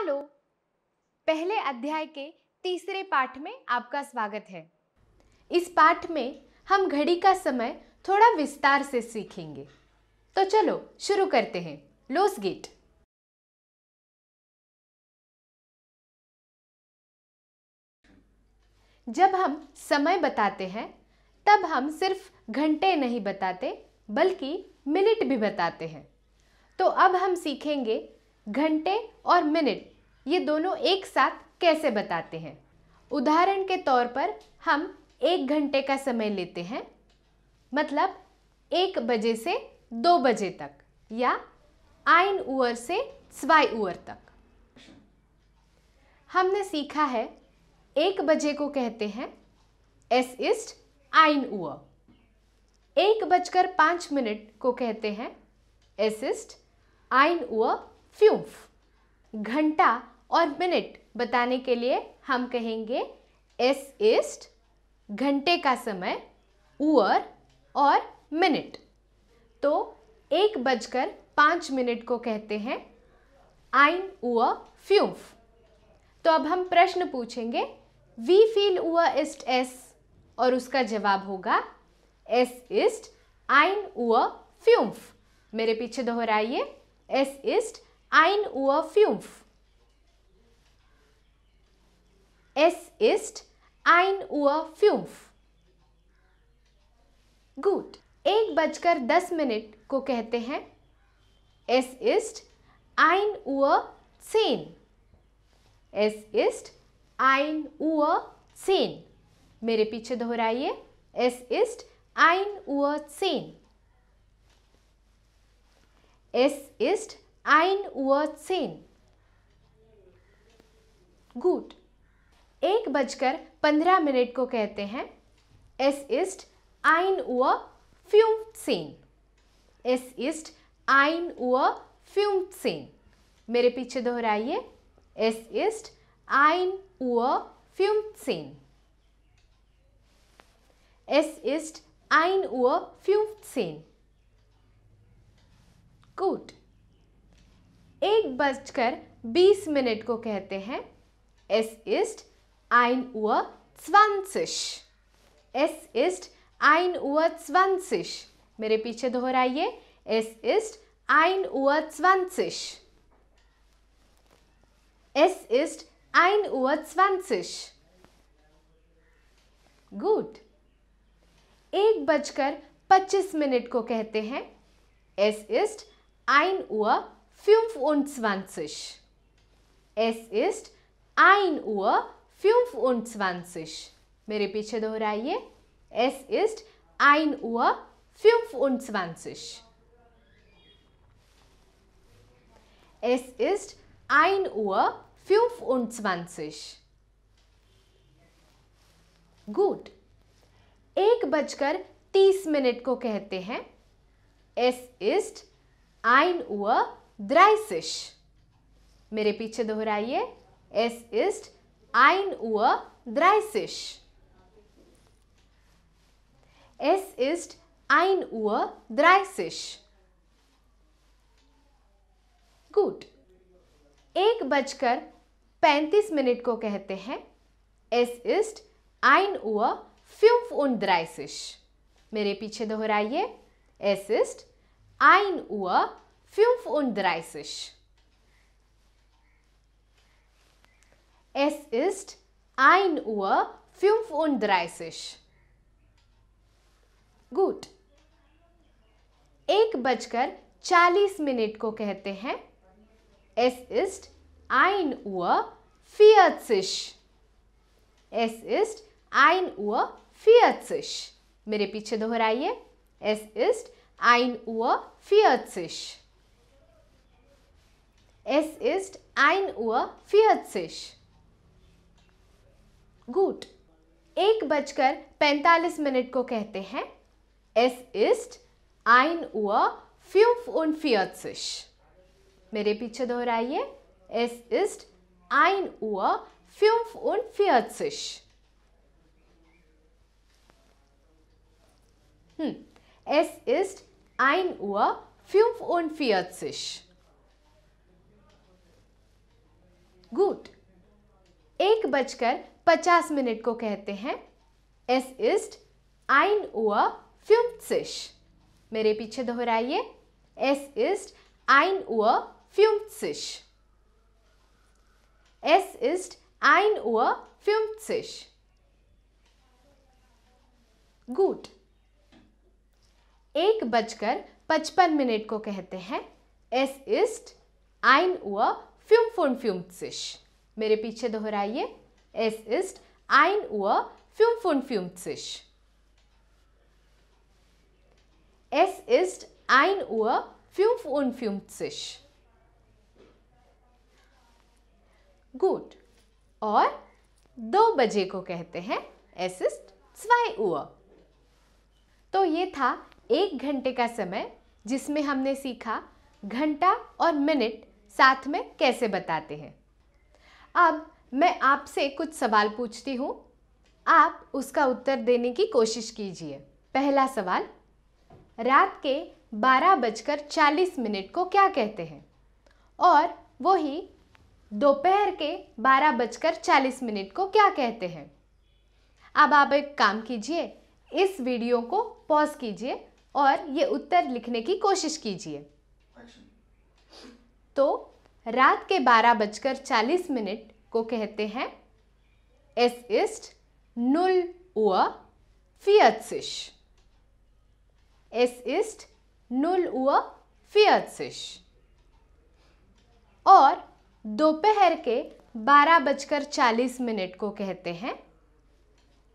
Hello. पहले अध्याय के तीसरे पाठ में आपका स्वागत है। इस पाठ में हम घड़ी का समय थोड़ा विस्तार से सीखेंगे। तो चलो शुरू करते हैं। Let's get. जब हम समय बताते हैं तब हम सिर्फ घंटे नहीं बताते बल्कि मिनट भी बताते हैं। तो अब हम सीखेंगे घंटे और मिनट ये दोनों एक साथ कैसे बताते हैं। उदाहरण के तौर पर हम 1 घंटे का समय लेते हैं, मतलब 1 बजे से 2 बजे तक या 1 उर से 2 उर तक। हमने सीखा है 1 बजे को कहते हैं Es ist 1 Uhr। 1:05 को कहते हैं Es ist 1 Uhr 5। घंटा और मिनट बताने के लिए हम कहेंगे Es ist घंटे का समय, Uhr और मिनट। तो 1:05 को कहते हैं 1 Uhr 5। तो अब हम प्रश्न पूछेंगे Wie viel Uhr ist es? और उसका जवाब होगा Es ist 1 Uhr 5। मेरे पीछे दोहराइए, Es ist 1 Uhr 5। Es ist 1 Uhr 5। Gut। 1:10 को कहते हैं Es ist 1 Uhr 10। Es ist 1 Uhr 10। मेरे पीछे दोहराइए, Es ist 1 Uhr 10। Es ist 1 Uhr 10। Gut। 1:15 को कहते हैं Es ist 1 Uhr 15। Es ist 1 Uhr 15। मेरे पीछे दोहराइए, Es ist 1 Uhr 15। Es ist 1 Uhr 15। Gut। 1:20 को कहते हैं Es ist 1 Uhr 20। Es ist 1 Uhr 20। मेरे पीछे दोहराइए, Es ist 1 Uhr 20। Es ist 1 Uhr 20। Gut। 1:25 को कहते हैं Es ist 1 Uhr 25। Es ist 1 Uhr 25। मेरे पीछे दोहराइए, Es ist 1 Uhr 25। Es ist 1 Uhr 25। Gut। 1:30 को कहते हैं Es ist 1 Uhr 30। मेरे पीछे दोहराइए, Es ist 1 Uhr 30। Es ist 1 Uhr 30। Gut। 1:35 को कहते हैं Es ist 1 Uhr 35। मेरे पीछे दोहराइए, Es ist 1 Uhr 35। Es ist 1 Uhr 35। Gut। 1:40 को कहते हैं Es ist 1 Uhr 40। Es ist 1 Uhr 40। मेरे पीछे दोहराइए, Es ist 1 Uhr 40। Es ist 1 Uhr 40। Gut। 1:45 को कहते हैं Es ist 1 Uhr 45। मेरे पीछे दोहराइए, Es ist 1 Uhr 45। Es ist 1 Uhr 45। Good. 1:50 को कहते हैं Es ist 1:50। मेरे पीछे दोहराइए, Es ist 1:50। Es ist 1:50। Good. 1:55 को कहते हैं Es ist 1:55। मेरे पीछे दोहराइए, Es ist 1:55। Es ist 1:55। Good. और 2 बजे को कहते हैं Es ist 2 Uhr। तो ये था 1 घंटे का समय, जिसमें हमने सीखा घंटा और मिनट साथ में कैसे बताते हैं। अब मैं आपसे कुछ सवाल पूछती हूँ, आप उसका उत्तर देने की कोशिश कीजिए। पहला सवाल, रात के 12:40 को क्या कहते हैं? और वही दोपहर के 12:40 को क्या कहते हैं? अब आप एक काम कीजिए, इस वीडियो को पॉज कीजिए और ये उत्तर लिखने की कोशिश कीजिए। तो रात के 12:40 को कहते हैं Es ist 0:40। Es ist 0:40। और दोपहर के 12:40 को कहते हैं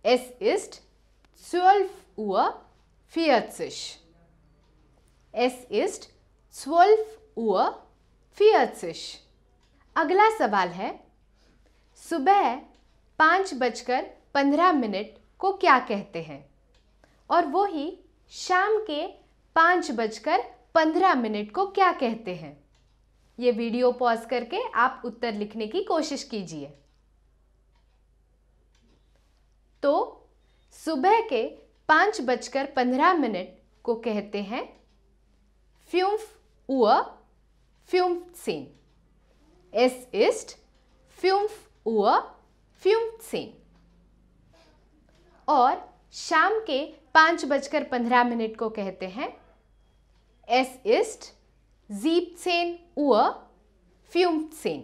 Es ist 12:40। Es ist 12:40। अगला सवाल है, सुबह 5:15 को क्या कहते हैं? और वही शाम के 5:15 को क्या कहते हैं? ये वीडियो पॉज करके आप उत्तर लिखने की कोशिश कीजिए। तो सुबह के 5:15 को कहते हैं 5:15। Es ist 5:15। और शाम के 5:15 को कहते हैं Es ist 17:15।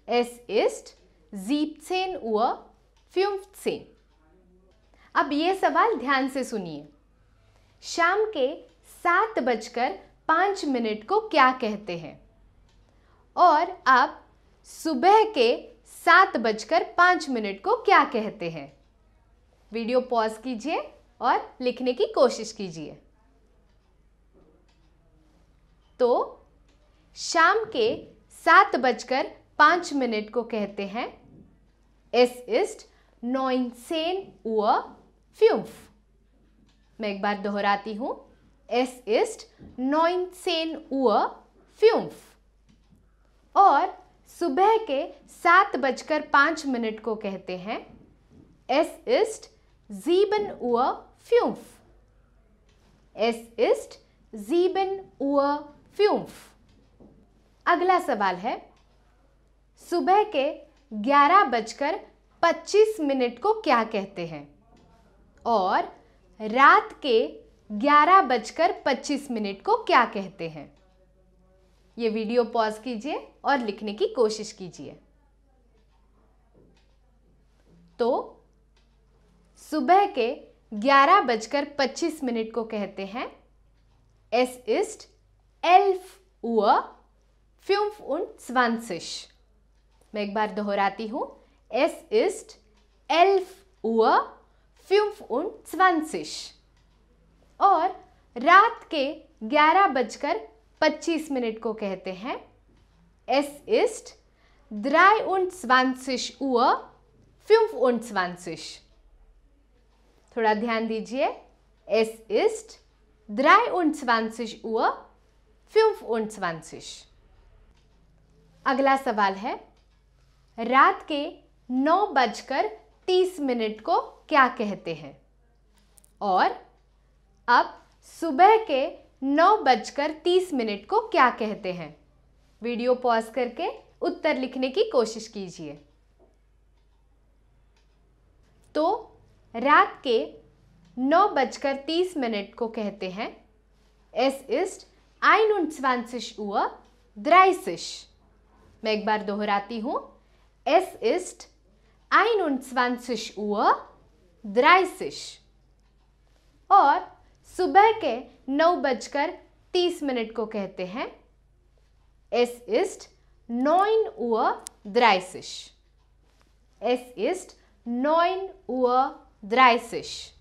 Es ist 17:15। अब ये सवाल ध्यान से सुनिए। शाम के 7:05 को क्या कहते हैं? और आप सुबह के 7:05 को क्या कहते हैं? वीडियो पॉज कीजिए और लिखने की कोशिश कीजिए। तो शाम के 7:05 को कहते हैं Es ist 19:05। मैं एक बार दोहराती हूं, Es ist 19:05। और सुबह के 7:05 को कहते हैं Es ist 7:05। Es ist 7:05। अगला सवाल है, सुबह के 11:25 को क्या कहते हैं? और रात के 11:25 को क्या कहते हैं? ये वीडियो पॉज कीजिए और लिखने की कोशिश कीजिए। तो सुबह के 11:25 को कहते हैं Es ist 11:25। मैं एक बार दोहराती हूं, Es ist 11:25। और रात के 11:25 को कहते हैं Es ist 23:25। थोड़ा ध्यान दीजिए, Es ist 23:25। अगला सवाल है, रात के 9:30 को क्या कहते हैं? और अब सुबह के 9:30 को क्या कहते हैं? वीडियो पॉज करके उत्तर लिखने की कोशिश कीजिए। तो रात के 9:30 को कहते हैं Es ist 21:30। मैं एक बार दोहराती हूं, Es ist 21:30। और सुबह के 9:30 को कहते हैं Es ist 9:30। Es ist 9:30।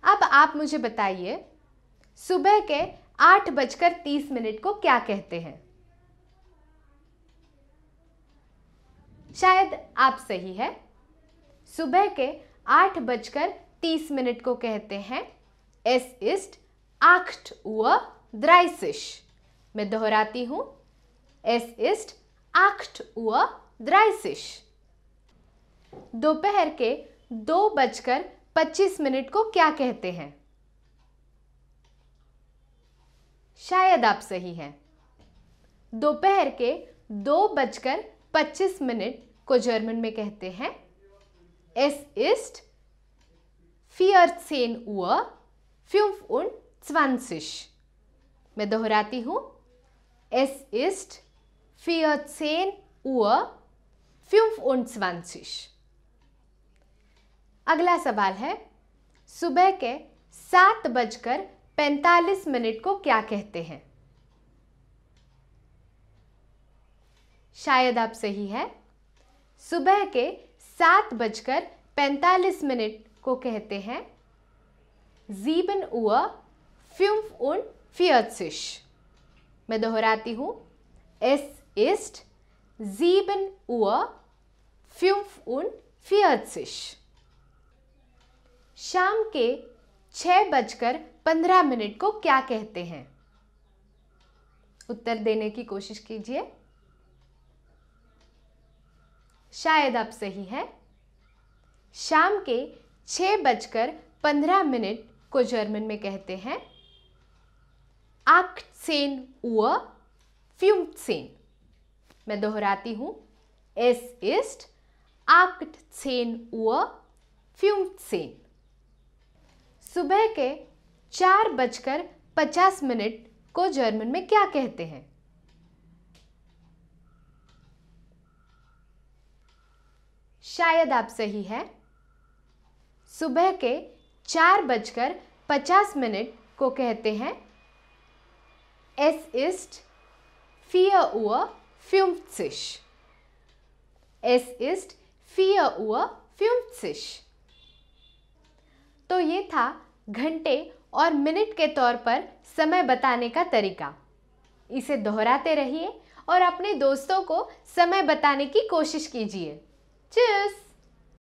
अब आप मुझे बताइए, सुबह के 8:30 को क्या कहते हैं? शायद आप सही है। सुबह के 8:30 को कहते हैं Es ist 8:30। मैं दोहराती हूं, Es ist 8:30। दोपहर के 2:25 को क्या कहते हैं? शायद आप सही हैं। दोपहर के 2:25 को जर्मन में कहते हैं Es ist 14:25। मैं दोहराती हूं, Es ist 14:25। अगला सवाल है, सुबह के 7:45 को क्या कहते हैं? शायद आप सही है। सुबह के 7:45 को कहते हैं 7:45। मैं दोहराती हूं, Es ist 7:45। शाम के 6:15 को क्या कहते हैं? उत्तर देने की कोशिश कीजिए। शायद आप सही हैं। शाम के 6:15 को जर्मन में कहते हैं 18:15। मैं दोहराती हूं, Es ist 18:15। सुबह के 4:50 को जर्मन में क्या कहते हैं? शायद आप सही है। सुबह के 4:50 को कहते हैं Es ist 4:50। Es ist 4:50। तो ये था घंटे और मिनट के तौर पर समय बताने का तरीका। इसे दोहराते रहिए और अपने दोस्तों को समय बताने की कोशिश कीजिए। Tschüss!